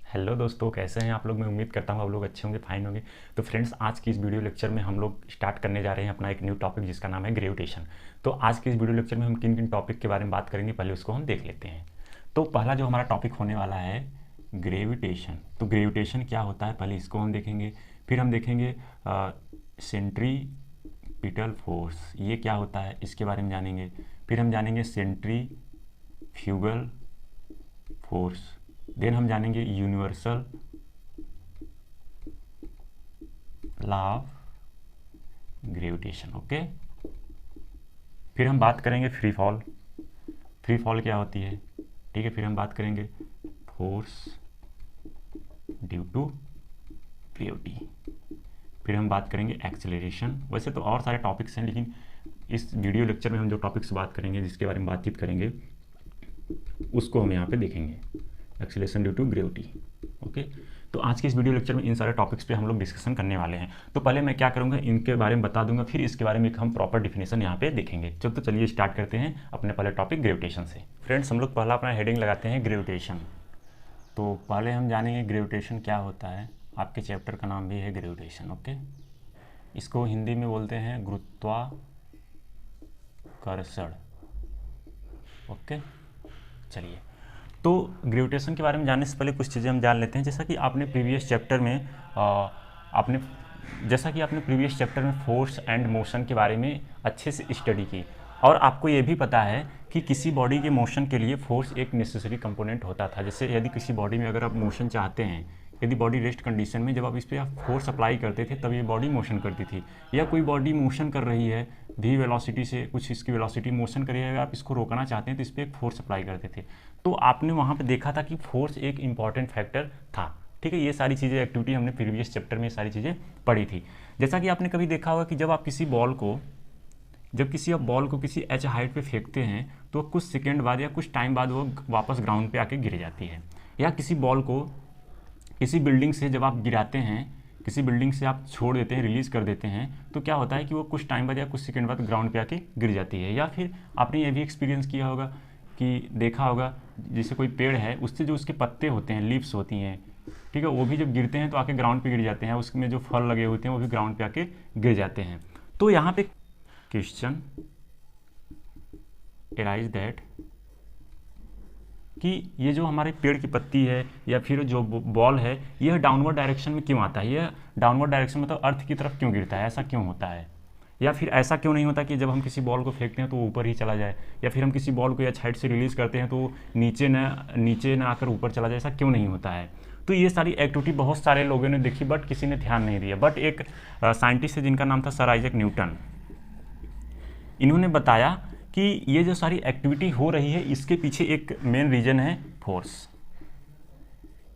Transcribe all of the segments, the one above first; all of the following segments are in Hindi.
हेलो दोस्तों, कैसे हैं आप लोग। मैं उम्मीद करता हूँ आप लोग अच्छे होंगे, फाइन होंगे। तो फ्रेंड्स, आज की इस वीडियो लेक्चर में हम लोग स्टार्ट करने जा रहे हैं अपना एक न्यू टॉपिक जिसका नाम है ग्रेविटेशन। तो आज के इस वीडियो लेक्चर में हम किन किन टॉपिक के बारे में बात करेंगे, पहले उसको हम देख लेते हैं। तो पहला जो हमारा टॉपिक होने वाला है ग्रेविटेशन। तो ग्रेविटेशन क्या होता है, पहले इसको हम देखेंगे। फिर हम देखेंगे सेंट्रीपिटल फोर्स, ये क्या होता है इसके बारे में जानेंगे। फिर हम जानेंगे सेंट्रीफ्यूगल फोर्स। देन हम जानेंगे universal law of gravitation. Okay. फिर हम बात करेंगे फ्री फॉल। फ्री फॉल क्या होती है, ठीक है। फिर हम बात करेंगे फोर्स ड्यू टू ग्रेविटी। फिर हम बात करेंगे एक्सेलरेशन। वैसे तो और सारे टॉपिक्स हैं, लेकिन इस वीडियो लेक्चर में हम जो टॉपिक्स बात करेंगे, जिसके बारे में बातचीत करेंगे, उसको हम यहाँ पे देखेंगे, acceleration due to gravity. Okay. तो आज के इस वीडियो लेक्चर में इन सारे टॉपिक्स पे हम लोग डिस्कशन करने वाले हैं। तो पहले मैं क्या करूँगा, इनके बारे में बता दूंगा, फिर इसके बारे में हम प्रॉपर डिफिनेशन यहाँ पे देखेंगे। तो चलिए स्टार्ट करते हैं अपने पहले टॉपिक ग्रेविटेशन से। फ्रेंड्स, हम लोग पहला अपना हेडिंग लगाते हैं ग्रेविटेशन। तो पहले हम जानेंगे ग्रेविटेशन क्या होता है। आपके चैप्टर का नाम भी है ग्रेविटेशन। ओके। इसको हिंदी में बोलते हैं गुरुत्वाकर्षण। ओके, चलिए। तो ग्रेविटेशन के बारे में जानने से पहले कुछ चीज़ें हम जान लेते हैं। जैसा कि आपने प्रीवियस चैप्टर में फोर्स एंड मोशन के बारे में अच्छे से स्टडी की, और आपको ये भी पता है कि किसी बॉडी के मोशन के लिए फोर्स एक नेसेसरी कंपोनेंट होता था। जैसे यदि किसी बॉडी में अगर आप मोशन चाहते हैं, यदि बॉडी रेस्ट कंडीशन में जब आप इस पर फोर्स अप्लाई करते थे तब ये बॉडी मोशन करती थी। या कोई बॉडी मोशन कर रही है वी वेलोसिटी से, कुछ इसकी वेलोसिटी मोशन कर रही है, अगर आप इसको रोकना चाहते हैं तो इस पर एक फोर्स अप्लाई करते थे। तो आपने वहाँ पे देखा था कि फोर्स एक इंपॉर्टेंट फैक्टर था। ठीक है, ये सारी चीज़ें एक्टिविटी हमने प्रीवियस चैप्टर में सारी चीज़ें पढ़ी थी। जैसा कि आपने कभी देखा होगा कि जब किसी बॉल को किसी एच हाइट पे फेंकते हैं तो कुछ सेकेंड बाद या कुछ टाइम बाद वो वापस ग्राउंड पे आके गिर जाती है। या किसी बॉल को किसी बिल्डिंग से जब आप गिराते हैं, किसी बिल्डिंग से आप छोड़ देते हैं, रिलीज़ कर देते हैं, तो क्या होता है कि वो कुछ टाइम बाद या कुछ सेकंड बाद ग्राउंड पे आके गिर जाती है। या फिर आपने ये भी एक्सपीरियंस किया होगा कि देखा होगा, जैसे कोई पेड़ है, उससे जो उसके पत्ते होते हैं, लीव्स होती हैं, ठीक है, वो भी जब गिरते हैं तो आके ग्राउंड पे गिर जाते हैं। उसमें जो फल लगे होते हैं वो भी ग्राउंड पे आके गिर जाते हैं। तो यहाँ पे क्वेश्चन एराइज दैट कि ये जो हमारे पेड़ की पत्ती है या फिर जो बॉल है, यह डाउनवर्ड डायरेक्शन में क्यों आता है। यह डाउनवर्ड डायरेक्शन मतलब अर्थ की तरफ क्यों गिरता है, ऐसा क्यों होता है। या फिर ऐसा क्यों नहीं होता कि जब हम किसी बॉल को फेंकते हैं तो वो ऊपर ही चला जाए, या फिर हम किसी बॉल को या साइड से रिलीज़ करते हैं तो नीचे न आकर ऊपर चला जाए, ऐसा क्यों नहीं होता है। तो ये सारी एक्टिविटी बहुत सारे लोगों ने देखी, बट किसी ने ध्यान नहीं दिया। बट एक साइंटिस्ट है जिनका नाम था सर आइजैक न्यूटन, इन्होंने बताया कि ये जो सारी एक्टिविटी हो रही है इसके पीछे एक मेन रीजन है फोर्स।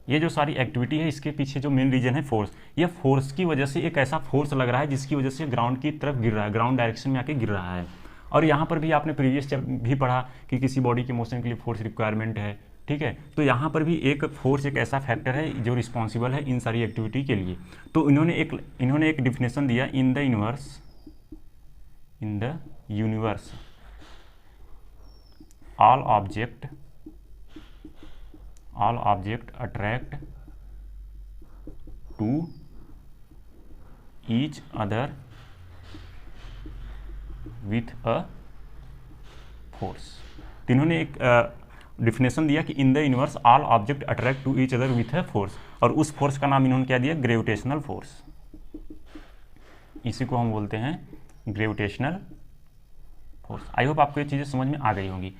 ये जो सारी एक्टिविटी है इसके पीछे जो मेन रीजन है फोर्स। ये फोर्स की वजह से एक ऐसा फोर्स लग रहा है जिसकी वजह से ग्राउंड की तरफ गिर रहा है, ग्राउंड डायरेक्शन में आके गिर रहा है। और यहाँ पर भी आपने प्रीवियस भी पढ़ा कि किसी बॉडी के मोशन के लिए फोर्स रिक्वायरमेंट है, ठीक है। तो यहाँ पर भी एक फोर्स एक ऐसा फैक्टर है जो रिस्पॉन्सिबल है इन सारी एक्टिविटी के लिए। तो इन्होंने एक डिफिनेशन दिया, इन the universe all object attract to each other with a force। तो इन्होंने एक डिफिनेशन दिया कि in the universe all object attract to each other with a force, और उस फोर्स का नाम इन्होंने क्या दिया, ग्रेविटेशनल फोर्स। इसी को हम बोलते हैं ग्रेविटेशनल फोर्स। आई होप आपको ये चीज़ें समझ में आ गई होंगी।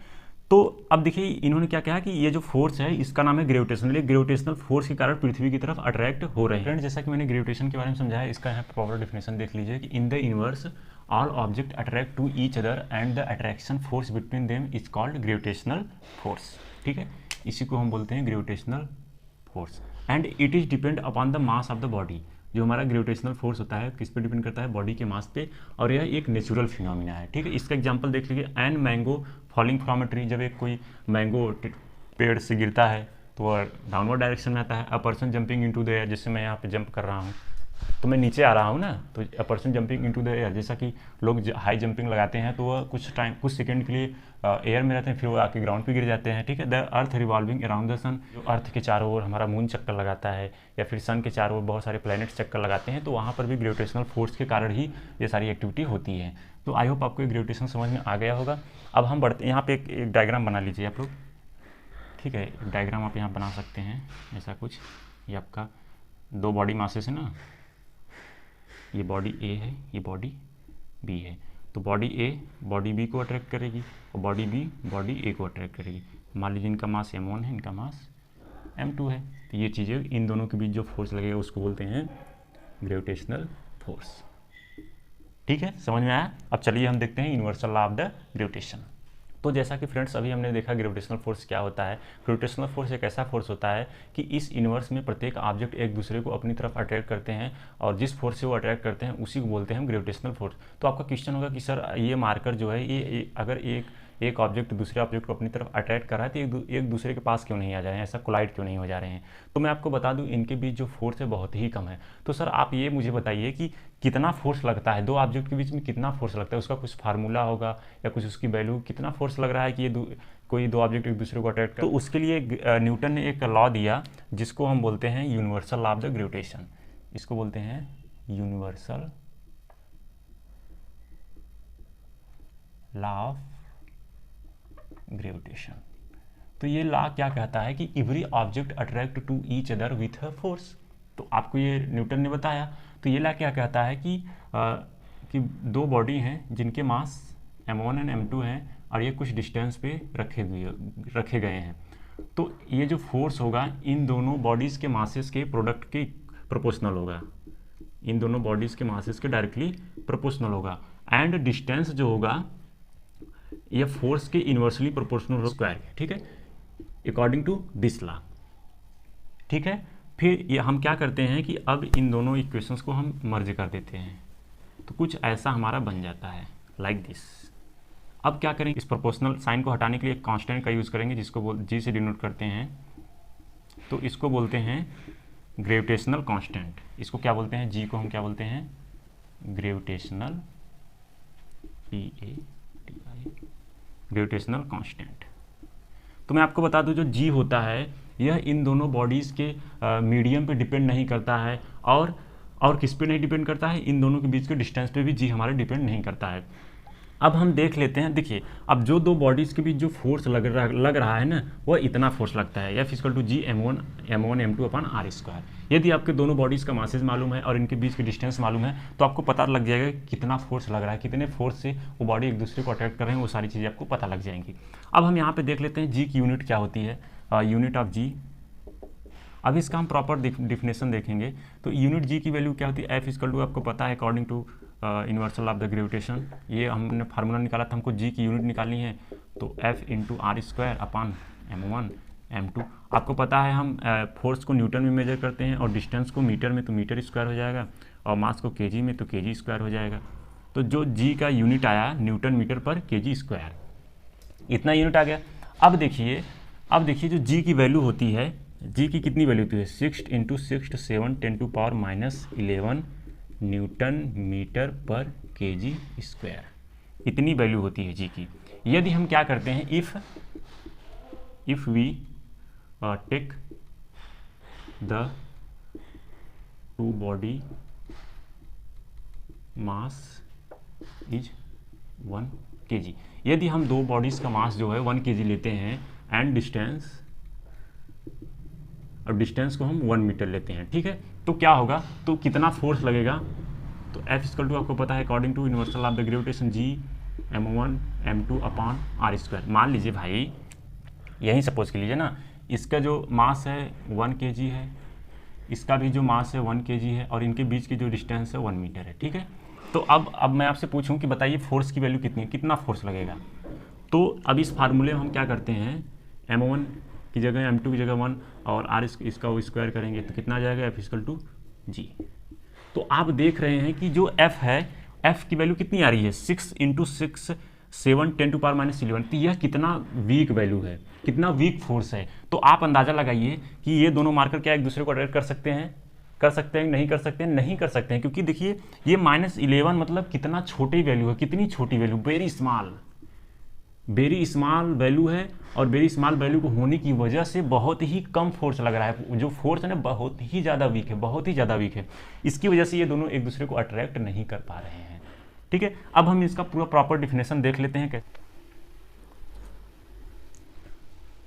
तो अब देखिए इन्होंने क्या कहा कि ये जो फोर्स है इसका नाम है ग्रेविटेशनल। ये ग्रेविटेशनल फोर्स के कारण पृथ्वी की तरफ अट्रैक्ट हो रहे हैं। फ्रेंड, जैसा कि मैंने ग्रेविटेशन के बारे में समझाया, इसका यहाँ प्रॉपर डिफिनेशन देख लीजिए कि in the universe all object attract to each other and the attraction force between them is called gravitational force. ठीक है, इसी को हम बोलते हैं gravitational force. And it is depend upon the mass of the body. जो हमारा ग्रेविटेशनल फोर्स होता है किस पे डिपेंड करता है, बॉडी के मास पे, और यह एक नेचुरल फिनोमिना है। ठीक है, इसका एग्जांपल देख लीजिए, an mango falling from a tree. जब एक कोई मैंगो पेड़ से गिरता है तो वह डाउनवर्ड डायरेक्शन में आता है। A person jumping into the air, जिससे मैं यहाँ पे जंप कर रहा हूँ, तो मैं नीचे आ रहा हूँ ना, तो a person jumping into the air, जैसा कि लोग हाई जंपिंग लगाते हैं तो वह कुछ सेकंड के लिए एयर में रहते हैं, फिर वो आके ग्राउंड पे गिर जाते हैं, ठीक है। The earth revolving around the sun, जो अर्थ के चारों ओर हमारा मून चक्कर लगाता है, या फिर सन के चारों ओर बहुत सारे प्लैनेट्स चक्कर लगाते हैं, तो वहाँ पर भी ग्रेविटेशनल फोर्स के कारण ही ये सारी एक्टिविटी होती है। तो आई होप आपको ग्रेविटेशन समझ में आ गया होगा। अब हम बढ़ते, यहाँ पे एक डायग्राम बना लीजिए आप लोग, ठीक है। डायग्राम आप यहाँ बना सकते हैं ऐसा कुछ। ये आपका 2 बॉडी मासेस है ना, ये बॉडी ए है, ये बॉडी बी है। तो बॉडी ए बॉडी बी को अट्रैक्ट करेगी और बॉडी बी बॉडी ए को अट्रैक्ट करेगी। मान लीजिए इनका मास m1 है, इनका मास m2 है। तो ये चीज़ें, इन दोनों के बीच जो फोर्स लगेगा उसको बोलते हैं ग्रेविटेशनल फोर्स। ठीक है, समझ में आया। अब चलिए हम देखते हैं universal law of the gravitation. तो जैसा कि फ्रेंड्स अभी हमने देखा ग्रेविटेशनल फोर्स क्या होता है। ग्रेविटेशनल फोर्स एक ऐसा फोर्स होता है कि इस यूनिवर्स में प्रत्येक ऑब्जेक्ट एक दूसरे को अपनी तरफ अट्रैक्ट करते हैं, और जिस फोर्स से वो अट्रैक्ट करते हैं उसी को बोलते हैं हम ग्रेविटेशनल फोर्स। तो आपका क्वेश्चन होगा कि सर ये मार्कर जो है ये अगर एक ऑब्जेक्ट दूसरे ऑब्जेक्ट को अपनी तरफ अट्रैक्ट कर रहा है तो एक दूसरे के पास क्यों नहीं आ जा रहे हैं, ऐसा कोलाइड क्यों नहीं हो जा रहे हैं। तो मैं आपको बता दूं इनके बीच जो फोर्स है बहुत ही कम है। तो सर आप ये मुझे बताइए कि कितना फोर्स लगता है, 2 ऑब्जेक्ट के बीच में कितना फोर्स लगता है, उसका कुछ फार्मूला होगा या कुछ उसकी वैल्यू, कितना फोर्स लग रहा है कि ये कोई 2 ऑब्जेक्ट एक दूसरे को अट्रैक्ट कर। तो उसके लिए न्यूटन ने एक लॉ दिया जिसको हम बोलते हैं universal law of the gravitation. इसको बोलते हैं यूनिवर्सल लॉ ऑफ ग्रेविटेशन। तो ये लॉ क्या कहता है कि every object attract to each other with a force. तो आपको ये न्यूटन ने बताया। तो ये लॉ क्या कहता है कि 2 बॉडी हैं जिनके मास m1 एंड m2 हैं और ये कुछ डिस्टेंस पे रखे गए हैं। तो ये जो फोर्स होगा इन दोनों बॉडीज़ के मासेस के प्रोडक्ट के प्रोपोर्शनल होगा, इन दोनों बॉडीज़ के मासेस के डायरेक्टली प्रोपोर्शनल होगा। एंड डिस्टेंस जो होगा ये फोर्स के इन्वर्सली प्रोपोर्शनल स्क्वायर है, ठीक है, अकॉर्डिंग टू दिस लॉ। ठीक है, फिर ये हम क्या करते हैं कि अब इन दोनों इक्वेशंस को हम मर्ज कर देते हैं, तो कुछ ऐसा हमारा बन जाता है लाइक दिस। अब क्या करेंगे, इस प्रोपोर्शनल साइन को हटाने के लिए एक कांस्टेंट का यूज़ करेंगे जिसको जी से डिनोट करते हैं। तो इसको बोलते हैं ग्रेविटेशनल कांस्टेंट। इसको क्या बोलते हैं, जी को हम क्या बोलते हैं, ग्रेविटेशनल, ग्रेविटेशनल कांस्टेंट। तो मैं आपको बता दूं जो जी होता है यह इन दोनों बॉडीज़ के मीडियम पे डिपेंड नहीं करता है, और किस पे नहीं डिपेंड करता है, इन दोनों के बीच के डिस्टेंस पे भी जी हमारे डिपेंड नहीं करता है। अब हम देख लेते हैं, देखिए अब जो 2 बॉडीज़ के बीच जो फोर्स लग रहा है ना, वह इतना फोर्स लगता है, F = जी m1 m2 अपन r²। यदि आपके दोनों बॉडीज़ का मासेज मालूम है और इनके बीच के डिस्टेंस मालूम है तो आपको पता लग जाएगा कितना फोर्स लग रहा है, कितने फोर्स से वो बॉडी एक दूसरे को अट्रैक्ट कर रहे हैं, वो सारी चीज़ें आपको पता लग जाएंगी। अब हम यहाँ पर देख लेते हैं जी की यूनिट क्या होती है, यूनिट ऑफ जी। अब इसका हम प्रॉपर डिफिनेशन देखेंगे। तो यूनिट जी की वैल्यू क्या होती है, F = आपको पता है according to universal of the gravitation. ये हमने फार्मूला निकाला था, हमको जी की यूनिट निकालनी है, तो F × r² upon m1 m2। आपको पता है हम फोर्स को न्यूटन में मेजर करते हैं और डिस्टेंस को मीटर में, तो मीटर स्क्वायर हो जाएगा, और मास को केजी में, तो केजी स्क्वायर हो जाएगा। तो जो जी का यूनिट आया न्यूटन मीटर पर केजी स्क्वायर, इतना यूनिट आ गया। अब देखिए जो जी की वैल्यू होती है, जी की कितनी वैल्यू होती है, 6 × 6 7 × 10⁻11 न्यूटन मीटर पर केजी स्क्वायर, इतनी वैल्यू होती है जी की। यदि हम क्या करते हैं, if we take the 2 body mass is 1 kg, यदि हम 2 बॉडीज़ का मास जो है 1 kg लेते हैं एंड डिस्टेंस, अब डिस्टेंस को हम 1 मीटर लेते हैं, ठीक है, तो क्या होगा, तो कितना फोर्स लगेगा, तो F = आपको पता है according to universal of the gravitation G m1 m2 upon r²। मान लीजिए भाई, यही सपोज कर लीजिए ना, इसका जो मास है 1 kg है, इसका भी जो मास है 1 kg है, और इनके बीच की जो डिस्टेंस है 1 मीटर है, ठीक है। तो अब मैं आपसे पूछूं कि बताइए फोर्स की वैल्यू कितनी है, कितना फोर्स लगेगा। तो अब इस फार्मूले में हम क्या करते हैं, m1 की जगह m2 की जगह 1 और r इसका वो स्क्वायर करेंगे, तो कितना आ जाएगा, F = g। तो आप देख रहे हैं कि जो F है, F की वैल्यू कितनी आ रही है, 6 × 6 7 10⁻11। तो यह कितना वीक वैल्यू है, कितना वीक फोर्स है। तो आप अंदाज़ा लगाइए कि ये दोनों मार्कर क्या एक दूसरे को अट्रैक्ट कर सकते हैं, कर सकते हैं नहीं कर सकते हैं, नहीं कर सकते हैं, क्योंकि देखिए ये -11 मतलब कितना छोटी वैल्यू है, कितनी छोटी वैल्यू, वेरी स्मॉल वैल्यू है। और वेरी स्मॉल वैल्यू को होने की वजह से बहुत ही कम फोर्स लग रहा है, जो फोर्स है ना बहुत ही ज़्यादा वीक है, बहुत ही ज़्यादा वीक है। इसकी वजह से ये दोनों एक दूसरे को अट्रैक्ट नहीं कर पा रहे हैं। ठीक है, अब हम इसका पूरा प्रॉपर डिफिनेशन देख लेते हैं। कैसे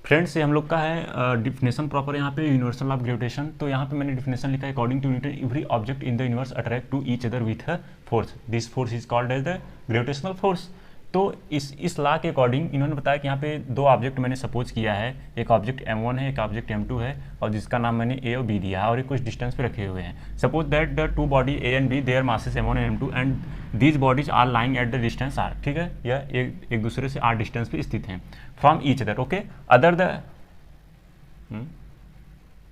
फ्रेंड्स, ये हम लोग का है डिफिनेशन प्रॉपर यहाँ पे यूनिवर्सल ऑफ ग्रेविटेशन। तो यहाँ पे मैंने डिफिनेशन लिखा है, according to Newton every object in the universe attract to each other with a force, this force is called as the gravitational force. तो इस लॉ के अकॉर्डिंग इन्होंने बताया कि यहाँ पे दो ऑब्जेक्ट मैंने सपोज किया है, एक ऑब्जेक्ट m1 है, एक ऑब्जेक्ट m2 है, और जिसका नाम मैंने a और b दिया है और ये कुछ डिस्टेंस पे रखे हुए हैं। Suppose that the two body a and b their masses m1 and m2 and these bodies are lying at the distance r। ठीक है, यह एक दूसरे से r डिस्टेंस पे स्थित हैं from each other, okay, other the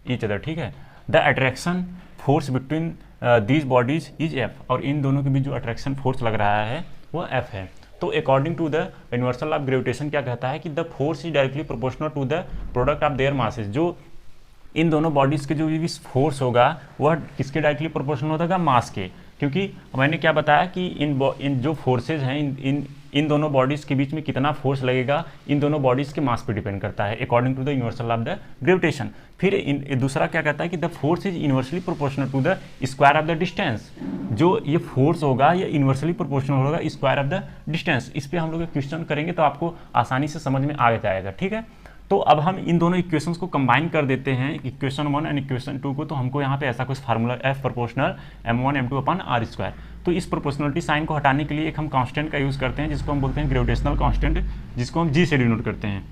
each other. ठीक है, the attraction force between these bodies is f, और इन दोनों के बीच जो अट्रैक्शन फोर्स लग रहा है वो f है। तो according to the universal of gravitation क्या कहता है कि the force is directly proportional to the product of their masses. जो इन दोनों बॉडीज के जो भी फोर्स होगा वह किसके डायरेक्टली प्रोपोर्शनल होगा, मास के। क्योंकि मैंने क्या बताया कि इन जो फोर्सेज हैं इन दोनों बॉडीज के बीच में कितना फोर्स लगेगा इन दोनों बॉडीज के मास पे डिपेंड करता है, according to the universal of the gravitation. फिर दूसरा क्या कहता है कि the force is inversely proportional to the square of the distance. जो ये फोर्स होगा ये इन्वर्सली प्रोपोर्शनल होगा स्क्वायर ऑफ द डिस्टेंस। इस पर हम लोग क्वेश्चन करेंगे तो आपको आसानी से समझ में आ जाएगा। ठीक है, तो अब हम इन दोनों इक्वेशंस को कंबाइन कर देते हैं, इक्वेशन 1 एंड इक्वेशन 2 को। तो हमको यहाँ पे ऐसा कुछ formula F proportional m1 m2 अपन r स्क्वायर। तो इस प्रोपोर्शनलिटी साइन को हटाने के लिए एक हम कांस्टेंट का यूज़ करते हैं जिसको हम बोलते हैं ग्रेविटेशनल कांस्टेंट, जिसको हम g से डिनोट करते हैं।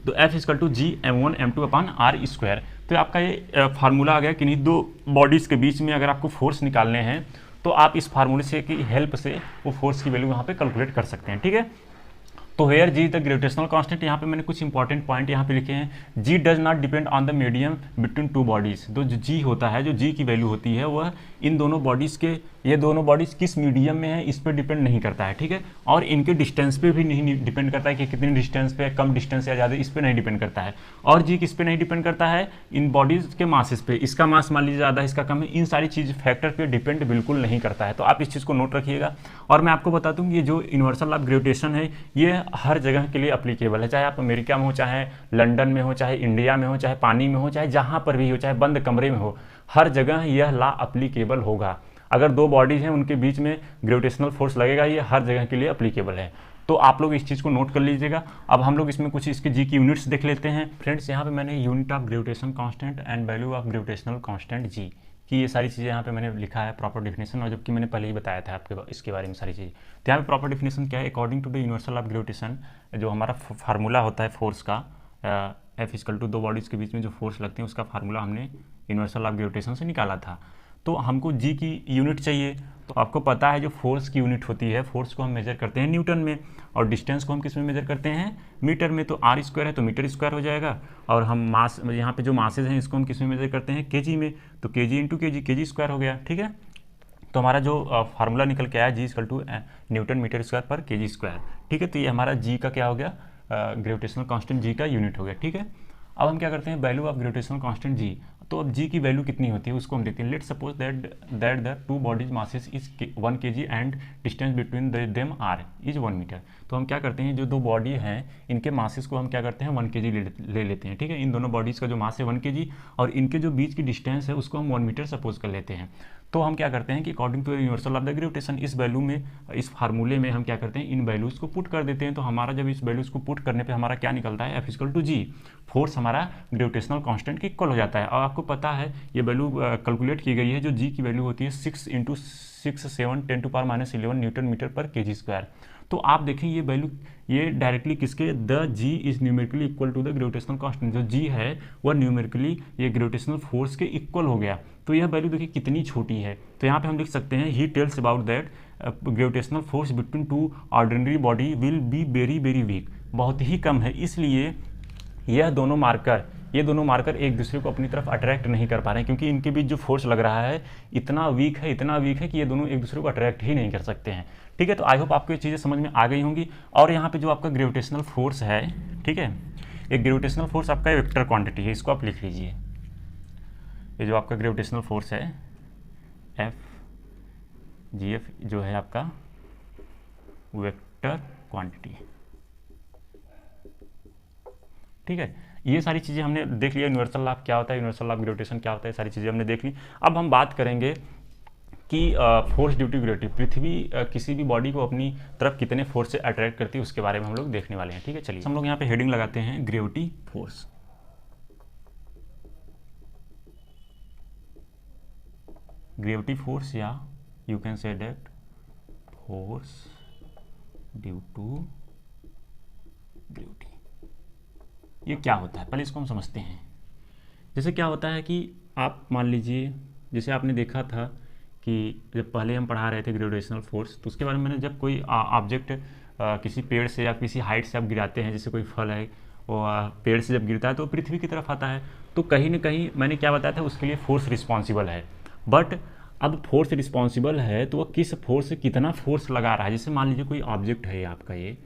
तो F = g m1 m2 अपन r स्क्वायर। तो आपका ये फार्मूला आ गया कि नहीं, दो बॉडीज़ के बीच में अगर आपको फोर्स निकालने हैं तो आप इस फार्मूले से की हेल्प से वो फोर्स की वैल्यू वहाँ पे कैलकुलेट कर सकते हैं। ठीक है, तो here G the gravitational constant. यहाँ पे मैंने कुछ इंपॉर्टेंट पॉइंट यहाँ पे लिखे हैं। G does not depend on the medium between two bodies. तो जो जी होता है, जो जी की वैल्यू होती है वह इन दोनों बॉडीज के, ये दोनों बॉडीज किस मीडियम में है इस पर डिपेंड नहीं करता है। ठीक है, और इनके डिस्टेंस पे भी नहीं डिपेंड करता है कि कितनी डिस्टेंस पे, कम डिस्टेंस या ज़्यादा, इस पर नहीं डिपेंड करता है। और जी किस पे नहीं डिपेंड करता है, इन बॉडीज के मासेस पे। इसका मास मान लीजिए ज़्यादा, इसका कम है, इन सारी चीज़ फैक्टर पे डिपेंड बिल्कुल नहीं करता है। तो आप इस चीज़ को नोट रखिएगा। और मैं आपको बता दूँ ये जो यूनिवर्सल ऑफ ग्रेविटेशन है ये हर जगह के लिए अप्लीकेबल है, चाहे आप अमेरिका में हो, चाहे लंदन में हो, चाहे इंडिया में हो, चाहे पानी में हो, चाहे जहाँ पर भी हो, चाहे बंद कमरे में हो, हर जगह यह लॉ अप्लीकेबल होगा। अगर दो बॉडीज हैं उनके बीच में ग्रेविटेशनल फोर्स लगेगा, ये हर जगह के लिए अप्लीकेबल है। तो आप लोग इस चीज़ को नोट कर लीजिएगा। अब हम लोग इसमें कुछ इसके जी की यूनिट्स देख लेते हैं। फ्रेंड्स, यहाँ पे मैंने unit of gravitation constant and value of gravitational constant जी कि ये सारी चीज़ें यहाँ पे मैंने लिखा है प्रॉपर डिफिनेशन, और जबकि मैंने पहले ही बताया था आपके इसके बारे में सारी चीज़। तो यहाँ पे प्रॉपर डिफिनेशन क्या है, according to the universal of gravitation, जो हमारा फार्मूला होता है फोर्स का, F = दो बॉडीज़ के बीच में जो फोर्स लगते हैं उसका फार्मूला हमने यूनिवर्सल ऑफ ग्रेविटेशन से निकाला था। तो हमको जी की यूनिट चाहिए। तो आपको पता है जो फोर्स की यूनिट होती है, फोर्स को हम मेजर करते हैं न्यूटन में, और डिस्टेंस को हम किस में मेजर करते हैं, मीटर में। तो r स्क्वायर है तो मीटर स्क्वायर हो जाएगा। और हम मास, यहाँ पे जो मासेज हैं इसको हम किस में मेजर करते हैं, केजी में। तो KG into KG, KG square हो गया। ठीक है, तो हमारा जो फार्मूला निकल के आया जी = न्यूटन मीटर स्क्वायर पर केजी स्क्वायर। ठीक है, तो ये हमारा जी का क्या हो गया, ग्रेविटेशनल कांस्टेंट जी का यूनिट हो गया। ठीक है, अब हम क्या करते हैं, वैल्यू ऑफ ग्रेविटेशनल कांस्टेंट जी। तो अब जी की वैल्यू कितनी होती है उसको हम देखते हैं। Let suppose that the two bodies masses is 1 kg and distance between them r is 1 metre. तो हम क्या करते हैं, जो दो बॉडी हैं इनके मासेस को हम क्या करते हैं 1 kg ले लेते हैं। ठीक है, इन दोनों बॉडीज़ का जो मास है 1 kg और इनके जो बीच की डिस्टेंस है उसको हम 1 मीटर सपोज कर लेते हैं। तो हम क्या करते हैं कि according to universal of the gravitation, इस वैल्यू में, इस फार्मूले में हम क्या करते हैं, इन वैल्यूज़ को पुट कर देते हैं। तो हमारा जब इस वैल्यूज़ को पुट करने पे हमारा क्या निकलता है, F = g, फोर्स हमारा ग्रेविटेशनल कांस्टेंट के इक्वल हो जाता है। और आपको पता है ये वैल्यू कैलकुलेट की गई है, जो g की वैल्यू होती है 6 × 6 7 10⁻11 न्यूटन मीटर पर केजी स्क्वायर। तो आप देखें ये वैल्यू, ये डायरेक्टली किसके, the G is numerically equal to the gravitational constant. जो जी है वह न्यूमेरिकली ये ग्रेविटेशनल फोर्स के इक्वल हो गया। तो यह वैल्यू देखिए कितनी छोटी है। तो यहाँ पे हम लिख सकते हैं, he tells about that gravitational force between two ordinary body will be very very weak, बहुत ही कम है। इसलिए ये दोनों मार्कर एक दूसरे को अपनी तरफ अट्रैक्ट नहीं कर पा रहे हैं, क्योंकि इनके बीच जो फोर्स लग रहा है इतना वीक है कि ये दोनों एक दूसरे को अट्रैक्ट ही नहीं कर सकते हैं। ठीक है, तो आई होप आपको ये चीज़ें समझ में आ गई होंगी। और यहाँ पे जो आपका ग्रेविटेशनल फोर्स है, ठीक है, एक ग्रेविटेशनल फोर्स आपका वेक्टर क्वांटिटी है, इसको आप लिख लीजिए। ये जो आपका ग्रेविटेशनल फोर्स है एफ जी एफ जो है आपका वेक्टर क्वांटिटी, ठीक है। ये सारी चीज़ें हमने देख लिया, यूनिवर्सल लॉ क्या होता है, यूनिवर्सल लॉ ऑफ ग्रेविटेशन क्या होता है, सारी चीज़ें हमने देख ली। अब हम बात करेंगे कि फोर्स ड्यू टू ग्रेविटी, पृथ्वी किसी भी बॉडी को अपनी तरफ कितने फोर्स से अट्रैक्ट करती है उसके बारे में हम लोग देखने वाले हैं, ठीक है। चलिए हम लोग यहाँ पे हेडिंग लगाते हैं ग्रेविटी फोर्स। ग्रेविटी फोर्स या you can say that force due to gravity, ये क्या होता है पहले इसको हम समझते हैं। जैसे क्या होता है कि आप मान लीजिए, जैसे आपने देखा था कि जब पहले हम पढ़ा रहे थे ग्रेविटेशनल फोर्स, तो उसके बारे में मैंने, जब कोई ऑब्जेक्ट किसी पेड़ से या किसी हाइट से आप गिराते हैं, जैसे कोई फल है वो पेड़ से जब गिरता है तो पृथ्वी की तरफ आता है, तो कहीं ना कहीं मैंने क्या बताया था, उसके लिए फोर्स रिस्पॉन्सिबल है। बट अब फोर्स रिस्पॉन्सिबल है तो वह किस फोर्स से कितना फोर्स लगा रहा है। जैसे मान लीजिए कोई ऑब्जेक्ट है आपका, ये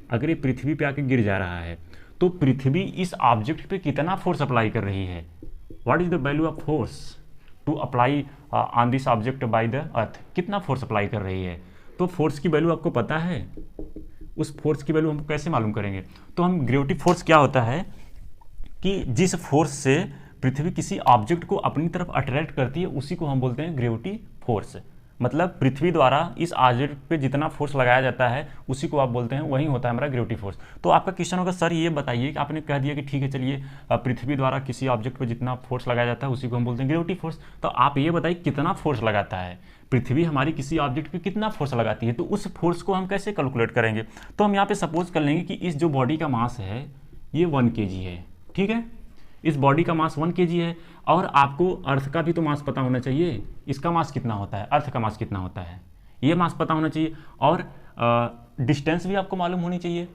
अगर ये पृथ्वी पे आके गिर जा रहा है तो पृथ्वी इस ऑब्जेक्ट पे कितना फोर्स अप्लाई कर रही है, what is the value of force to apply on this object by the earth, कितना फोर्स अप्लाई कर रही है। तो फोर्स की वैल्यू आपको पता है, उस फोर्स की वैल्यू हम कैसे मालूम करेंगे। तो हम ग्रेविटी फोर्स क्या होता है कि जिस फोर्स से पृथ्वी किसी ऑब्जेक्ट को अपनी तरफ अट्रैक्ट करती है उसी को हम बोलते हैं ग्रेविटी फोर्स। मतलब पृथ्वी द्वारा इस ऑब्जेक्ट पे जितना फोर्स लगाया जाता है उसी को आप बोलते हैं, वही होता है हमारा ग्रेविटी फोर्स। तो आपका क्वेश्चन होगा सर ये बताइए कि आपने कह दिया कि ठीक है चलिए पृथ्वी द्वारा किसी ऑब्जेक्ट पे जितना फोर्स लगाया जाता है उसी को हम बोलते हैं ग्रेविटी फोर्स। तो आप ये बताइए कितना फोर्स लगाता है पृथ्वी हमारी किसी ऑब्जेक्ट पे, कितना फोर्स लगाती है, तो उस फोर्स को हम कैसे कैलकुलेट करेंगे। तो हम यहाँ पे सपोज कर लेंगे कि इस जो बॉडी का मास है ये 1 kg है, ठीक है। इस बॉडी का मास 1 kg है और आपको अर्थ का भी तो मास पता होना चाहिए, इसका मास कितना होता है, अर्थ का मास कितना होता है, ये मास पता होना चाहिए और डिस्टेंस भी आपको मालूम होनी चाहिए।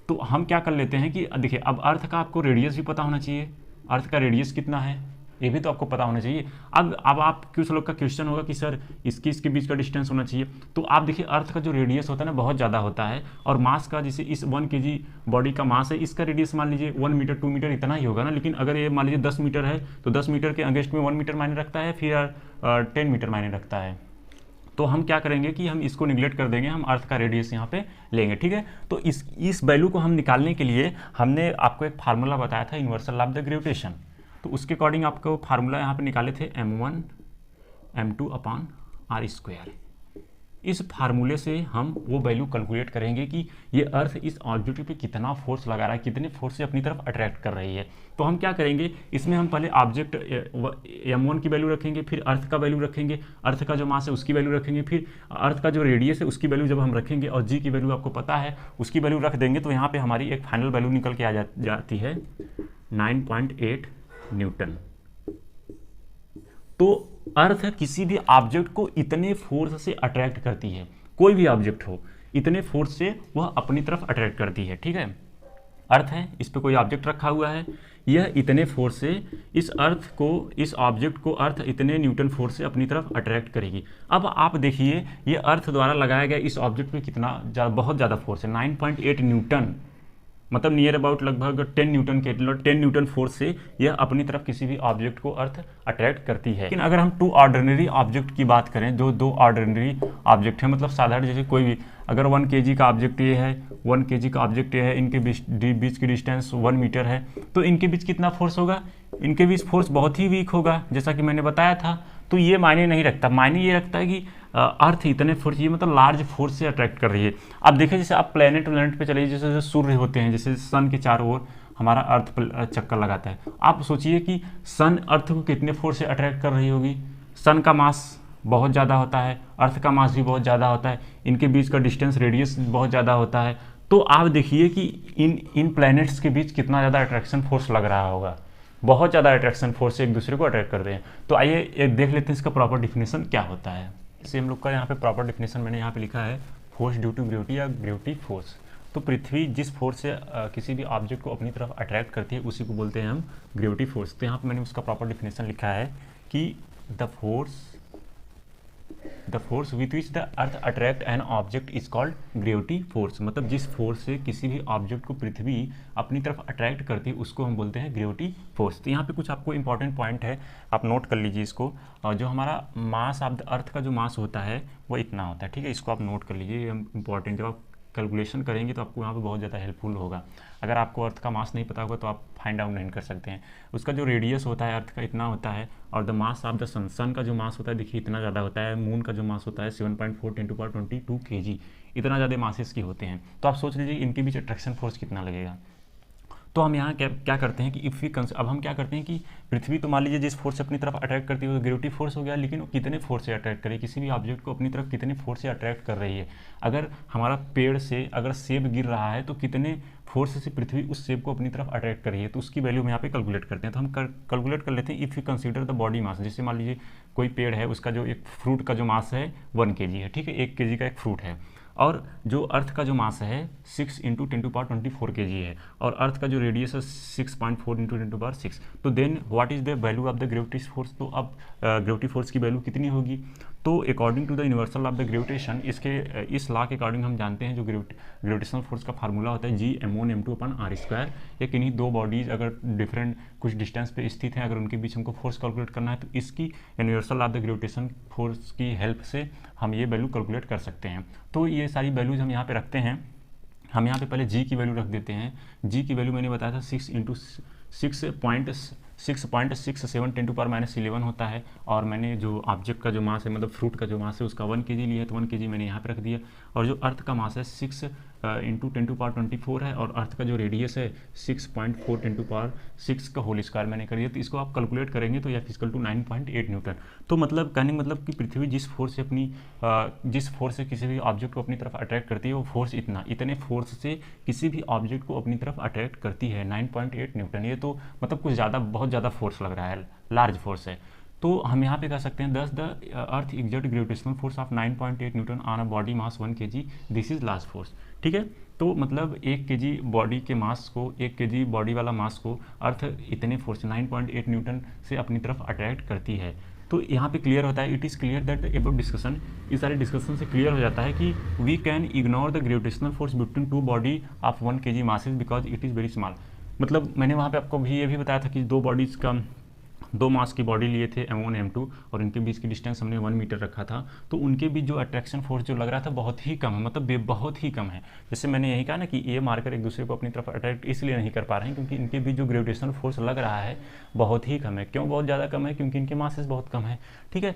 तो हम क्या कर लेते हैं कि देखिए अब अर्थ का आपको रेडियस भी पता होना चाहिए, अर्थ का रेडियस कितना है ये भी तो आपको पता होना चाहिए। अब आप कुछ लोग का क्वेश्चन होगा कि सर इसके बीच का डिस्टेंस होना चाहिए। तो आप देखिए अर्थ का जो रेडियस होता है ना बहुत ज़्यादा होता है और मास का, जैसे इस 1 kg बॉडी का मास है, इसका रेडियस मान लीजिए 1 मीटर 2 मीटर इतना ही होगा ना। लेकिन अगर ये मान लीजिए 10 मीटर है तो 10 मीटर के अगेंस्ट में 1 मीटर मायने रखता है, फिर 10 मीटर मायने रखता है। तो हम क्या करेंगे कि हम इसको निगलेक्ट कर देंगे, हम अर्थ का रेडियस यहाँ पे लेंगे, ठीक है। तो इस वैल्यू को हम निकालने के लिए हमने आपको एक फार्मूला बताया था universal law of the gravitation. तो उसके अकॉर्डिंग आपको फार्मूला यहाँ पे निकाले थे m1 m2 अपॉन r²। इस फार्मूले से हम वो वैल्यू कैलकुलेट करेंगे कि ये अर्थ इस ऑब्जेक्ट पे कितना फोर्स लगा रहा है, कितने फोर्स से अपनी तरफ अट्रैक्ट कर रही है। तो हम क्या करेंगे, इसमें हम पहले ऑब्जेक्ट m1 की वैल्यू रखेंगे, फिर अर्थ का वैल्यू रखेंगे, अर्थ का जो मास है उसकी वैल्यू रखेंगे, फिर अर्थ का जो रेडियस है उसकी वैल्यू जब हम रखेंगे और जी की वैल्यू आपको पता है उसकी वैल्यू रख देंगे, तो यहाँ पर हमारी एक फाइनल वैल्यू निकल के आ जाती है 9.8 न्यूटन। तो अर्थ किसी भी ऑब्जेक्ट को इतने फोर्स से अट्रैक्ट करती है, कोई भी ऑब्जेक्ट हो इतने फोर्स से वह अपनी तरफ अट्रैक्ट करती है, ठीक है। अर्थ है, इस पे कोई ऑब्जेक्ट रखा हुआ है, यह इतने फोर्स से इस ऑब्जेक्ट को अर्थ इतने न्यूटन फोर्स से अपनी तरफ अट्रैक्ट करेगी। अब आप देखिए ये अर्थ द्वारा लगाया गया इस ऑब्जेक्ट पे कितना बहुत ज़्यादा फोर्स है, 9.8 न्यूटन, मतलब नियर अबाउट लगभग 10 न्यूटन के 10 न्यूटन फोर्स से यह अपनी तरफ किसी भी ऑब्जेक्ट को अर्थ अट्रैक्ट करती है। लेकिन अगर हम 2 ऑर्डिनरी ऑब्जेक्ट की बात करें, जो 2 ऑर्डिनरी ऑब्जेक्ट है, मतलब साधारण जैसे कोई भी, अगर 1 kg का ऑब्जेक्ट ये है, 1 kg का ऑब्जेक्ट ये है, इनके बीच की डिस्टेंस 1 मीटर है, तो इनके बीच कितना फोर्स होगा, इनके बीच फोर्स बहुत ही वीक होगा, जैसा कि मैंने बताया था। तो ये मायने नहीं रखता, मायने ये रखता है कि अर्थ इतने फोर्स, ये मतलब लार्ज फोर्स से अट्रैक्ट कर रही है। अब देखिए जैसे आप प्लेनेट पे चलिए, जैसे सूर्य होते हैं, जैसे सन के चारों ओर हमारा अर्थ चक्कर लगाता है। आप सोचिए कि सन अर्थ को कितने फोर्स से अट्रैक्ट कर रही होगी। सन का मास बहुत ज़्यादा होता है, अर्थ का मास भी बहुत ज़्यादा होता है, इनके बीच का डिस्टेंस रेडियस बहुत ज़्यादा होता है। तो आप देखिए कि इन प्लैनेट्स के बीच कितना ज़्यादा अट्रैक्शन फोर्स लग रहा होगा, बहुत ज़्यादा अट्रैक्शन फोर्स से एक दूसरे को अट्रैक्ट कर रहे हैं। तो आइए एक देख लेते हैं इसका प्रॉपर डिफिनेशन क्या होता है। जैसे हम लोग का यहाँ पे प्रॉपर डिफिनेशन मैंने यहाँ पे लिखा है फोर्स ड्यू टू ग्रेविटी या ग्रेविटी फोर्स। तो पृथ्वी जिस फोर्स से किसी भी ऑब्जेक्ट को अपनी तरफ अट्रैक्ट करती है उसी को बोलते हैं हम ग्रेविटी फोर्स। तो यहाँ पे मैंने उसका प्रॉपर डिफिनेशन लिखा है कि the force the force with which the earth attract an object is called gravity force. मतलब जिस फोर्स से किसी भी ऑब्जेक्ट को पृथ्वी अपनी तरफ अट्रैक्ट करती है उसको हम बोलते हैं ग्रेविटी फोर्स। तो यहाँ पे कुछ आपको इंपॉर्टेंट पॉइंट है, आप नोट कर लीजिए इसको। जो हमारा मास ऑफ द अर्थ का जो मास होता है वो इतना होता है, ठीक है, इसको आप नोट कर लीजिए, इंपॉर्टेंट। जब आप कैलकुलेशन करेंगे तो आपको यहाँ पे बहुत ज़्यादा हेल्पफुल होगा। अगर आपको अर्थ का मास नहीं पता होगा तो आप फाइंड आउट नहीं कर सकते हैं। उसका जो रेडियस होता है अर्थ का इतना होता है, और द मास ऑफ द सन, सन का जो मास होता है देखिए इतना ज़्यादा होता है। मून का जो मास होता है 7.4 × 10⁻22 kg, इतना ज़्यादा मासेस की होते हैं। तो आप सोच लीजिए इनके बीच अट्रैक्शन फोर्स कितना लगेगा। तो हम यहाँ क्या करते हैं कि अब हम क्या करते हैं कि पृथ्वी तो मान लीजिए जिस फोर्स से अपनी तरफ अट्रैक्ट करती है वो ग्रेविटी फोर्स हो गया, लेकिन वो कितने फोर्स से अट्रैक्ट करे, किसी भी ऑब्जेक्ट को अपनी तरफ कितने फोर्स से अट्रैक्ट कर रही है। अगर हमारा पेड़ से अगर सेब गिर रहा है तो कितने फोर्स से पृथ्वी उस सेब को अपनी तरफ अट्रैक्ट कर रही है, तो उसकी वैल्यू हम यहाँ पे कैलकुलेट करते हैं। तो हम कैलकुलेट कर लेते हैं if you consider the body mass. जैसे मान लीजिए कोई पेड़ है, उसका जो एक फ्रूट का जो मास है 1 kg है, ठीक है, 1 kg का एक फ्रूट है, और जो अर्थ का जो मास है 6 × 10⁻24 kg है, और अर्थ का जो रेडियस है 6.4 × 10⁻6। तो then what is the value of the gravity force. तो अब ग्रेविटी फोर्स की वैल्यू कितनी होगी। तो according to the universal of the gravitation, इस लॉ के अकॉर्डिंग हम जानते हैं जो ग्रेविटेशनल फोर्स का फार्मूला होता है G(m1m2/r²। या किन्हीं दो बॉडीज अगर डिफरेंट कुछ डिस्टेंस पे स्थित हैं, अगर उनके बीच हमको फोर्स कैलकुलेट करना है तो इसकी universal of the gravitation force की हेल्प से हम ये वैल्यू कैलकुलेट कर सकते हैं। तो ये सारी वैल्यूज हम यहाँ पे रखते हैं। हम यहाँ पे पहले जी की वैल्यू रख देते हैं। जी की वैल्यू मैंने बताया था 6 × 6.67 10⁻11 होता है, और मैंने जो ऑब्जेक्ट का जो मास है मतलब फ्रूट का जो मास है उसका 1 kg लिया है, तो 1 kg मैंने यहाँ पे रख दिया। और जो अर्थ का मास है 6 × 10⁻24 है, और अर्थ का जो रेडियस है 6.4 × 10⁻6 का होल स्क्वायर मैंने कर दिया। तो इसको आप कैलकुलेट करेंगे तो F = 9.8 न्यूटन। तो मतलब कहने का मतलब कि पृथ्वी जिस फोर्स से किसी भी ऑब्जेक्ट को अपनी तरफ अट्रैक्ट करती है वो फोर्स इतने फोर्स से किसी भी ऑब्जेक्ट को अपनी तरफ अट्रैक्ट करती है 9.8 न्यूटन। ये तो मतलब कुछ ज़्यादा, बहुत ज़्यादा फोर्स लग रहा है, लार्ज फोर्स है। तो हम यहाँ पे कह सकते हैं the earth exert gravitational force of 9.8 Newton on a body mass 1 kg, this is large force, ठीक है। तो मतलब 1 kg बॉडी के मास को, 1 kg बॉडी वाला मास को अर्थ इतने फोर्स 9.8 न्यूटन से अपनी तरफ अट्रैक्ट करती है। तो यहाँ पे क्लियर होता है, it is clear that about discussion, इस सारे डिस्कशन से क्लियर हो जाता है कि we can ignore the gravitational force between 2 body of 1 kg masses because it is very small. मतलब मैंने वहाँ पे आपको भी ये भी बताया था कि दो बॉडीज़ का, दो मास की बॉडी लिए थे m1 m2, और इनके बीच की डिस्टेंस हमने 1 मीटर रखा था। तो उनके बीच जो अट्रैक्शन फोर्स जो लग रहा था बहुत ही कम है, मतलब बहुत ही कम है। जैसे मैंने यही कहा ना कि ये मार्कर एक दूसरे को अपनी तरफ अट्रैक्ट इसलिए नहीं कर पा रहे हैं क्योंकि इनके बीच जो ग्रेविटेशनल फोर्स लग रहा है बहुत ही कम है। क्यों बहुत ज़्यादा कम है? क्योंकि इनके मासेस बहुत कम है, ठीक है।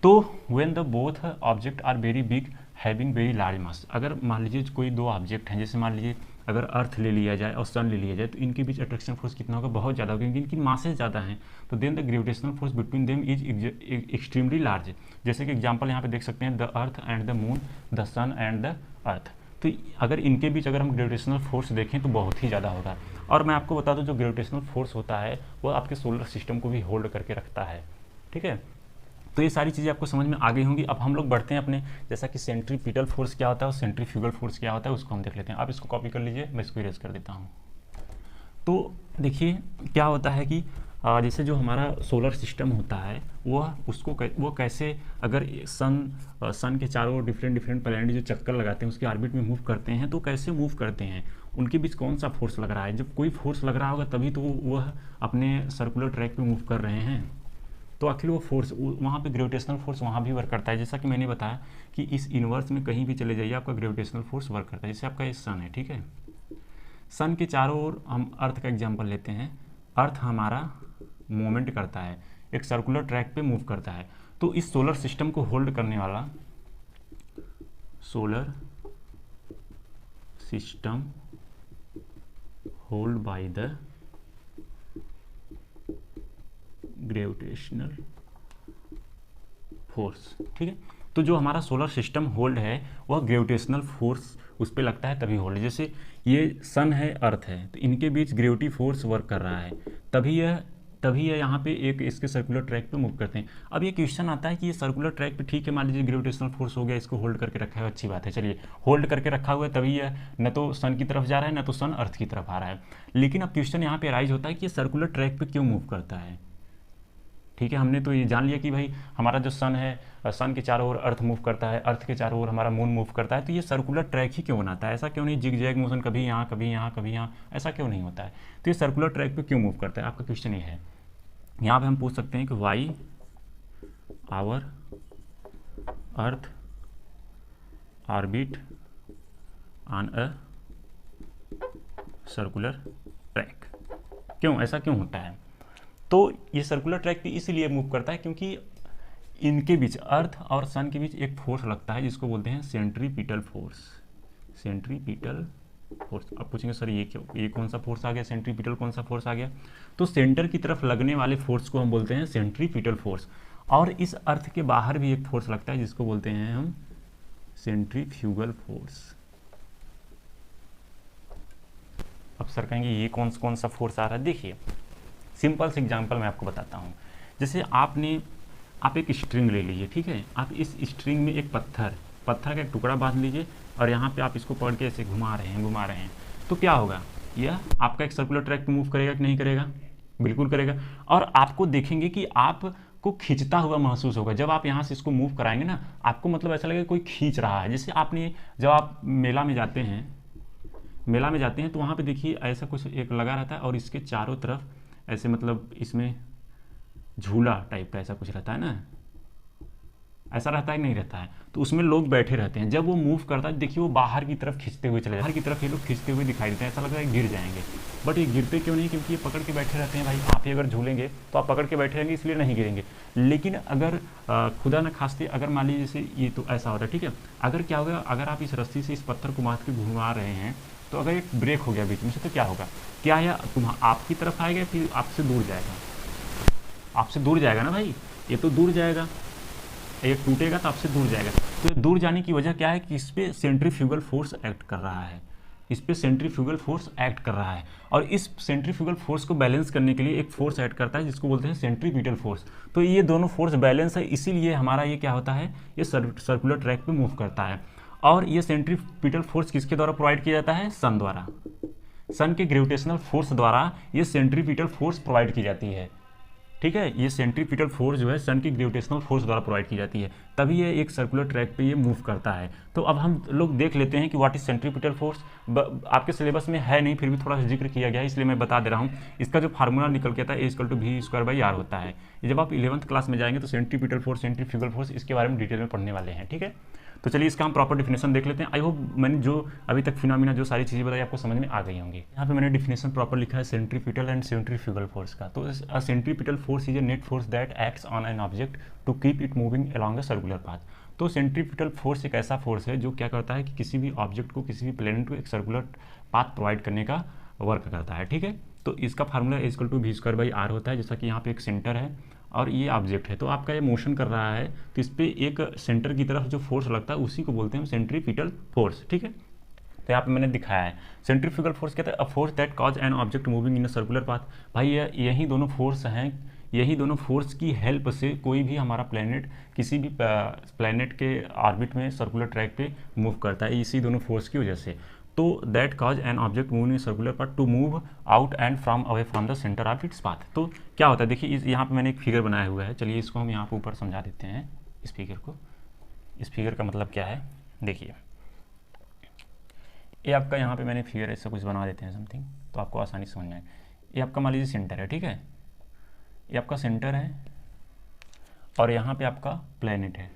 तो when the both object are very big having very large mass, अगर मान लीजिए कोई दो ऑब्जेक्ट हैं, जैसे मान लीजिए अगर अर्थ ले लिया जाए और सन ले लिया जाए, तो इनके बीच अट्रैक्शन फोर्स कितना होगा? बहुत ज़्यादा होगा, क्योंकि इनकी मासेस ज़्यादा हैं। तो then the gravitational force between them is extremely large. जैसे कि एग्जांपल यहाँ पे देख सकते हैं, the earth and the moon, the sun and the earth. तो अगर इनके बीच अगर हम ग्रेविटेशनल फोर्स देखें तो बहुत ही ज़्यादा होगा। और मैं आपको बता दूँ जो ग्रेविटेशनल फोर्स होता है वो आपके सोलर सिस्टम को भी होल्ड करके रखता है, ठीक है। तो ये सारी चीज़ें आपको समझ में आ गई होंगी। अब हम लोग बढ़ते हैं अपने, जैसा कि सेंट्रीपिटल फोर्स क्या होता है और सेंट्रीफ्यूगल फोर्स क्या होता है उसको हम देख लेते हैं। आप इसको कॉपी कर लीजिए, मैं इसको इरेज कर देता हूँ। तो देखिए क्या होता है कि जैसे जो हमारा सोलर सिस्टम होता है वो कैसे, अगर सन के चारों डिफरेंट प्लैनेट जो चक्कर लगाते हैं उसके ऑर्बिट में मूव करते हैं, तो कैसे मूव करते हैं, उनके बीच कौन सा फोर्स लग रहा है। जब कोई फोर्स लग रहा होगा तभी तो वह अपने सर्कुलर ट्रैक पे मूव कर रहे हैं। तो आखिर वो फोर्स वहाँ पे ग्रेविटेशनल फोर्स वहाँ भी वर्क करता है। जैसा कि मैंने बताया कि इस यूनिवर्स में कहीं भी चले जाइए आपका ग्रेविटेशनल फोर्स वर्क करता है। जैसे आपका ये सन है, ठीक है, सन के चारों ओर हम अर्थ का एग्जांपल लेते हैं। अर्थ हमारा मूवमेंट करता है, एक सर्कुलर ट्रैक पे मूव करता है। तो इस सोलर सिस्टम को होल्ड करने वाला, solar system hold by the gravitational force, ठीक है। तो जो हमारा सोलर सिस्टम होल्ड है वह ग्रेविटेशनल फोर्स उस पर लगता है तभी होल्ड। जैसे ये सन है, अर्थ है, तो इनके बीच ग्रेविटी फोर्स वर्क कर रहा है, तभी यह यहाँ पे एक इसके सर्कुलर ट्रैक पे मूव करते हैं। अब ये क्वेश्चन आता है कि ये सर्कुलर ट्रैक पे, ठीक है, मान लीजिए ग्रेविटेशनल फोर्स हो गया, इसको होल्ड करके रखा है, अच्छी बात है, चलिए होल्ड करके रखा हुआ है, तभी यह न तो सन की तरफ जा रहा है न तो सन अर्थ की तरफ आ रहा है। लेकिन अब क्वेश्चन यहाँ पे राइज होता है कि ये सर्कुलर ट्रैक पे क्यों मूव करता है, ठीक है, हमने तो ये जान लिया कि भाई हमारा जो सन है, सन के चारों ओर अर्थ मूव करता है, अर्थ के चारों ओर हमारा मून मूव करता है, तो ये सर्कुलर ट्रैक ही क्यों बनाता है? ऐसा क्यों नहीं जिग जैग मोशन, कभी यहाँ कभी यहाँ कभी यहाँ, ऐसा क्यों नहीं होता है? तो ये सर्कुलर ट्रैक पे क्यों मूव करता है, आपका क्वेश्चन ये है। यहाँ पे हम पूछ सकते हैं कि why our earth orbit on a circular track, क्यों, ऐसा क्यों होता है? तो ये सर्कुलर ट्रैक पे इसीलिए मूव करता है क्योंकि इनके बीच, अर्थ और सन के बीच एक फोर्स लगता है जिसको बोलते हैं सेंट्रीपिटल फोर्स। Centripetal force. अब पूछेंगे सर ये क्यों, ये कौन सा फोर्स आ गया, सेंट्रीपिटल कौन सा फोर्स आ गया? तो सेंटर की तरफ लगने वाले फोर्स को हम बोलते हैं सेंट्रीपिटल फोर्स। और इस अर्थ के बाहर भी एक फोर्स लगता है जिसको बोलते हैं हम सेंट्रीफ्यूगल फोर्स। अब सर कहेंगे ये कौन सा फोर्स आ रहा है? देखिए सिंपल से एग्जांपल मैं आपको बताता हूँ। जैसे आप एक स्ट्रिंग ले लीजिए, ठीक है, आप इस स्ट्रिंग में एक पत्थर का एक टुकड़ा बांध लीजिए और यहाँ पे आप इसको पकड़ के ऐसे घुमा रहे हैं, तो क्या होगा, यह आपका एक सर्कुलर ट्रैक पे मूव करेगा कि नहीं करेगा? बिल्कुल करेगा। और आपको देखेंगे कि आपको खींचता हुआ महसूस होगा जब आप यहाँ से इसको मूव कराएंगे ना, आपको मतलब ऐसा लगेगा कोई खींच रहा है। जैसे आपने, जब आप मेला में जाते हैं तो वहाँ पे देखिए ऐसा कुछ एक लगा रहता है और इसके चारों तरफ ऐसे मतलब इसमें झूला टाइप का ऐसा कुछ रहता है ना, ऐसा रहता है कि नहीं रहता है? तो उसमें लोग बैठे रहते हैं, जब वो मूव करता है देखिए वो बाहर की तरफ खींचते हुए चले जाते हैं, बाहर की तरफ ये लोग खींचते हुए दिखाई देते हैं, ऐसा लगता है गिर जाएंगे। बट ये गिरते क्यों नहीं? क्योंकि ये पकड़ के बैठे रहते हैं। भाई आप ही अगर झूलेंगे तो आप पकड़ के बैठे रहेंगे, इसलिए नहीं गिरेंगे। लेकिन अगर खुदा न खास्ते अगर मान लीजिए जैसे ये तो ऐसा होता है, ठीक है, अगर क्या होगा, अगर आप इस रस्सी से इस पत्थर को बांध के घुमा रहे हैं तो अगर एक ब्रेक हो गया बीच में से तो क्या होगा, क्या है आपकी तरफ आएगा फिर आपसे दूर जाएगा? आपसे दूर जाएगा ना भाई, ये तो दूर जाएगा, ये टूटेगा तो आपसे दूर जाएगा। तो दूर जाने की वजह क्या है कि इस पर सेंट्रीफ्यूगल फोर्स एक्ट कर रहा है, और इस सेंट्रीफ्यूगल फोर्स को बैलेंस करने के लिए एक फोर्स ऐड करता है जिसको बोलते हैं सेंट्रीपिटल फोर्स। तो ये दोनों फोर्स बैलेंस है, इसीलिए हमारा ये क्या होता है, ये सर्कुलर ट्रैक पे मूव करता है। और ये सेंट्रीपिटल फोर्स किसके द्वारा प्रोवाइड किया जाता है? सन द्वारा। सन के ग्रेविटेशनल फोर्स द्वारा ये सेंट्रीपिटल फोर्स प्रोवाइड की जाती है, ठीक है। ये सेंट्रीपिटल फोर्स जो है सन की ग्रेविटेशनल फोर्स द्वारा प्रोवाइड की जाती है, तभी ये एक सर्कुलर ट्रैक पे ये मूव करता है। तो अब हम लोग देख लेते हैं कि व्हाट इज सेंट्रीपिटल फोर्स। आपके सिलेबस में है नहीं, फिर भी थोड़ा सा जिक्र किया गया है इसलिए मैं बता दे रहा हूँ। इसका जो फार्मूला निकल के आता है A=V²/R होता है। जब आप 11th क्लास में जाएंगे तो सेंट्रीपिटल फोर्स, सेंट्रीफ्यूगल फोर्स, इसके बारे में डिटेल में पढ़ने वाले हैं, ठीक है। तो चलिए इसका हम प्रॉपर डिफिनेशन देख लेते हैं। आई होप मैंने जो अभी तक फिनोमिना जो सारी चीज़ें बताई आपको समझ में आ गई होंगी। यहाँ पे मैंने डिफिनेशन प्रॉपर लिखा है सेंट्रीपिटल एंड सेंट्रीफ्यूगल फोर्स का। तो a centripetal force is a net force that acts on an object to keep it moving along a circular path. तो सेंट्रीपिटल फोर्स एक ऐसा फोर्स है जो क्या करता है कि किसी भी ऑब्जेक्ट को, किसी भी प्लेनेट को एक सर्कुलर पाथ प्रोवाइड करने का वर्क करता है, ठीक है। तो इसका फार्मूला A=V²/R होता है, जैसा कि यहाँ पे एक सेंटर है और ये ऑब्जेक्ट है, तो आपका ये मोशन कर रहा है तो इस पर एक सेंटर की तरफ जो फोर्स लगता है उसी को बोलते हैं हम सेंट्रीपिटल फोर्स, ठीक है। तो यहाँ पे मैंने दिखाया है सेंट्रीफ्यूगल फोर्स कहते हैं a force that cause an object moving in a circular path. भाई यही दोनों फोर्स हैं, यही दोनों फोर्स की हेल्प से कोई भी हमारा प्लेनेट किसी भी प्लेनेट के ऑर्बिट में सर्कुलर ट्रैक पे मूव करता है, इसी दोनों फोर्स की वजह से। तो that cause an object move in circular path to move out and from away from the centre of its path. तो क्या होता है, देखिए यहाँ पे मैंने एक फिगर बनाया हुआ है, चलिए इसको हम यहाँ पे ऊपर समझा देते हैं इस फिगर को। इस फिगर का मतलब क्या है, देखिए ये आपका यहाँ पे मैंने फिगर ऐसा कुछ बना देते हैं समथिंग, तो आपको आसानी समझ में आए। ये आपका मान लीजिए सेंटर है, ठीक है, ये आपका सेंटर है और यहाँ पे आपका प्लेनेट है,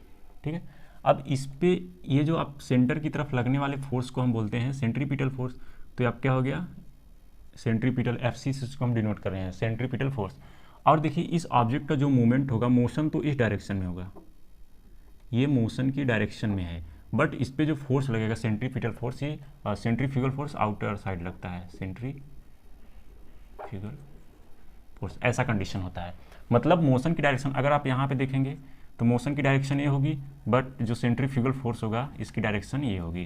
ठीक है। अब इस पे ये जो आप सेंटर की तरफ लगने वाले फोर्स को हम बोलते हैं सेंट्रीपिटल फोर्स। तो ये आप क्या हो गया, सेंट्रीपिटल, FC से इसको हम डिनोट कर रहे हैं सेंट्रीपिटल फोर्स। और देखिए इस ऑब्जेक्ट का जो मूवमेंट होगा, मोशन तो इस डायरेक्शन में होगा, ये मोशन की डायरेक्शन में है, बट इस पे जो फोर्स लगेगा सेंट्रीपिटल फोर्स, ये सेंट्रीफ्यूगल फोर्स आउटर साइड लगता है, सेंट्रीफ्यूगल फोर्स, ऐसा कंडीशन होता है। मतलब मोशन की डायरेक्शन अगर आप यहाँ पे देखेंगे तो मोशन की डायरेक्शन ये होगी, बट जो सेंट्रीफ्यूगल फोर्स होगा इसकी डायरेक्शन ये होगी,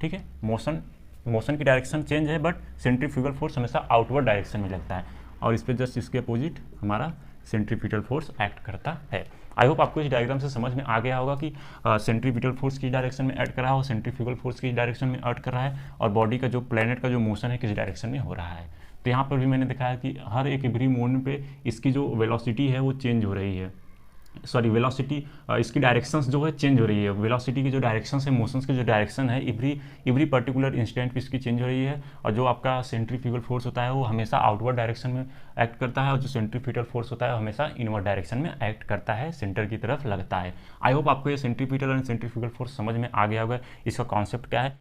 ठीक है। मोशन की डायरेक्शन चेंज है, बट सेंट्रीफ्यूगल फोर्स हमेशा आउटवर्ड डायरेक्शन में लगता है, और इस पर जस्ट इसके अपोजिट हमारा सेंट्रीपिटल फोर्स एक्ट करता है। आई होप आपको इस डायग्राम से समझ में आ गया होगा कि सेंट्रीपिटल फोर्स किस डायरेक्शन में ऐड कर रहा है और सेंट्रीफ्यूगल फोर्स किस डायरेक्शन में ऐड कर रहा है, और बॉडी का जो प्लेनेट का जो मोशन है किस डायरेक्शन में हो रहा है। तो यहाँ पर भी मैंने दिखाया कि हर एक एवरी मोमेंट पे इसकी जो वेलोसिटी है वो चेंज हो रही है, सॉरी वेलोसिटी, इसकी डायरेक्शंस जो है चेंज हो रही है, वेलोसिटी की जो डायरेक्शंस है, मोशंस की जो डायरेक्शन है एवरी पर्टिकुलर इंस्टेंट पे इसकी चेंज हो रही है। और जो आपका सेंट्रीफ्यूगल फोर्स होता है वो हमेशा आउटवर्ड डायरेक्शन में एक्ट करता है, और जो सेंट्रीफ्यूगल फोर्स होता है वो हमेशा इनवर्ड डायरेक्शन में एक्ट करता है, सेंटर की तरफ लगता है। आई होप आपको ये सेंट्रीफ्यूगल और सेंट्रीफ्यूगल फोर्स समझ में आ गया होगा, इसका कॉन्सेप्ट क्या है।